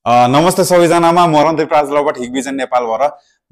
नमस्ते सबैजनामा म रणदीप राज लबाट हिगभिजन नेपालबाट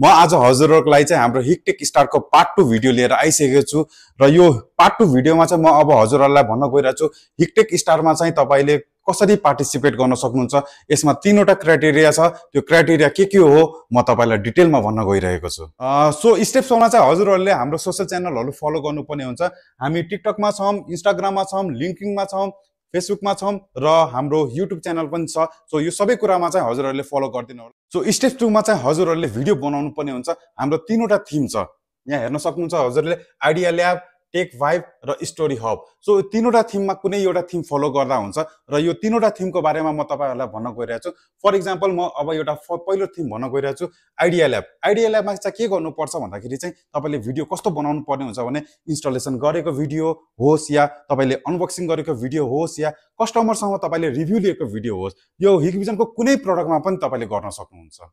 म आज हजुरहरुलाई चाहिँ हाम्रो हिगटेक स्टारको पार्ट 2 भिडियो लिएर आइसकेको छु र यो पार्ट 2 भिडियोमा चाहिँ म अब हजुरहरुलाई भन्न गइरहेको छु हिगटेक स्टारमा चाहिँ तपाईले कसरी पार्टिसिपेट गर्न सक्नुहुन्छ। यसमा तीनवटा क्राइटेरिया छ। त्यो क्राइटेरिया के हो म तपाईलाई डिटेलमा भन्न गइरहेको छु। सो स्टेप्स मा चाहिँ हजुरहरुले हाम्रो सोशल च्यानलहरु फलो गर्नुपर्ने हुन्छ। हामी टिकटकमा छौं, इन्स्टाग्राममा छौं, लिंक्डइनमा छौं, फेसबुकमा छौं र हाम्रो युट्युब च्यानल पनि छ। सो यो सबै कुरामा चाहिँ हजुरहरुले फलो गर्दिनु होला। सो स्टेप 2 मा चाहिँ हजुरहरुले भिडियो बनाउनु पर्ने हुन्छ। हाम्रो तीनवटा थीम छ। यहाँ हेर्न सक्नुहुन्छ हजुरले आइडिया ल्याब, टेक भाइब र स्टोरी हब। सो तीनवटा थीममा कुनै एउटा थीम फलो गर्दा हुन्छ र यो तीनवटा थीमको बारेमा म तपाईहरुलाई भन्न गइरहेको छु। फर एक्जाम्पल म अब एउटा पहिलो थीम भन्न गइरहेको छु आइडिया ल्याब। आइडिया ल्याबमा चाहिँ के गर्नुपर्छ भन्दाखेरि चाहिँ तपाईले भिडियो कस्तो बनाउनु पर्ने हुन्छ भने इन्स्टलेसन गरेको भिडियो होस् या तपाईले अनबक्सिङ गरेको भिडियो होस् या कस्टमरसँग तपाईले रिभ्यु लिएको भिडियो होस्, यो हिगभिजनको कुनै प्रोडक्टमा पनि तपाईले गर्न सक्नुहुन्छ।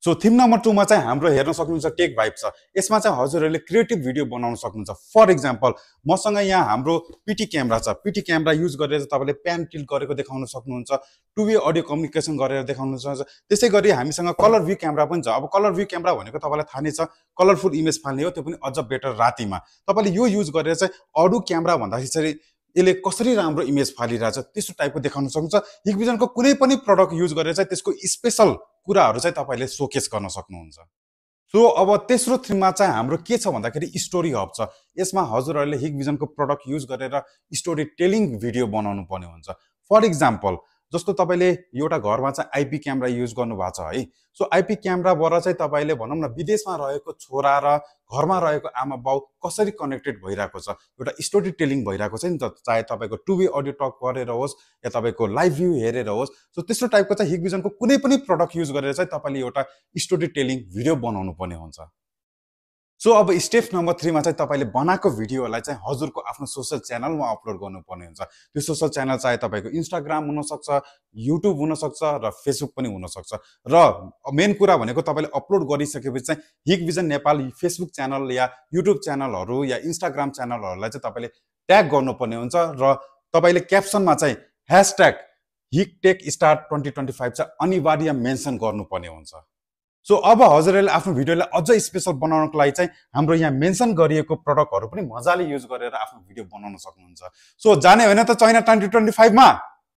सो थीम नम्बर 2 मा चाहिँ हाम्रो हेर्न सक्नुहुन्छ टेक भाइब छ। यसमा चाहिँ हजुरहरुले क्रिएटिभ भिडियो बनाउन सक्नुहुन्छ। फर एक्जाम्पल मसँग यहाँ हाम्रो पीटी क्यामेरा छ। पीटी क्यामेरा युज गरेर तपाईले प्यान टिल्ट गरेको देखाउन सक्नुहुन्छ, टु वे अडियो कम्युनिकेसन गरेर देखाउन सक्नुहुन्छ। त्यसैगरी हामीसँग कलर व्यू क्यामेरा पनि छ। अब कलर व्यू क्यामेरा भनेको तपाईलाई थाहा नै छ, कलरफुल इमेज फाल्ने हो, त्यो पनि अझ बेटर रातिमा। तपाईले यो युज गरेर चाहिँ अरु क्यामेरा भन्दाखेरि चाहिँ यसले कसरी राम्रो इमेज फालिरहेछ त्यस्तो टाइपको देखाउन सक्नुहुन्छ। हिगभिजनको कुनै पनि प्रोडक्ट युज गरेर चाहिँ त्यसको स्पेशल कुराहरु चाहिँ तपाईले सोकेस गर्न सक्नुहुन्छ। सो अब तेस्रो थीममा चाहिँ हाम्रो के छ भन्दाखेरि स्टोरी हब छ। यसमा हजुरहरुले हिगभिजनको प्रोडक्ट युज गरेर स्टोरी टेलिङ भिडियो बनाउनु पर्ने हुन्छ। फर एक्जाम्पल जस्तो तपाईले एउटा घरमा चाहिँ आईपी क्यामेरा युज गर्नु भएको छ है। सो आईपी क्यामेराबाट चाहिँ तपाईले भनौं न विदेशमा रहेको छोरा र घरमा रहेको आमा बाउ कसरी कनेक्टेड भइराको छ, एउटा स्टोरी टेलिङ भइराको छ नि त। चाहे तपाईको टु वे अडियो टक गरेर होस् या तपाईको लाइभ भ्यू हेरेर होस्। सो त्यस्तो टाइपको चाहिँ हिगभिजनको कुनै पनि प्रोडक्ट युज गरेर चाहिँ तपाईले एउटा स्टोरी टेलिङ भिडियो बनाउनु पर्ने हुन्छ। सो अब स्टेप नम्बर 3 मा चाहिँ तपाईले बनाएको भिडियोलाई चाहिँ हजुरको आफ्नो सोशल च्यानलमा अपलोड गर्नुपर्ने हुन्छ। त्यो सोशल च्यानल चाहे तपाईको इन्स्टाग्राम हुन सक्छ, युट्युब हुन सक्छ र फेसबुक पनि हुन सक्छ। र मेन कुरा भनेको तपाईले अपलोड गरिसकेपछि चाहिँ हिगभिजन नेपाल फेसबुक च्यानल या युट्युब च्यानलहरु या इन्स्टाग्राम च्यानलहरुलाई चाहिँ तपाईले ट्याग गर्नुपर्ने हुन्छ र तपाईले क्याप्सनमा चाहिँ #हिगटेकस्टार2025 चाहिँ अनिवार्य मेन्सन गर्नुपर्ने हुन्छ। सो अब हजुरहरुले आफ्नो भिडियोलाई अझ स्पेशल बनाउनको लागि चाहिँ हाम्रो यहाँ मेन्सन गरिएको प्रोडक्टहरु पनि मजाले युज गरेर आफ्नो भिडियो बनाउन सक्नुहुन्छ। सो जाने होइन त चाइना 2025 मा।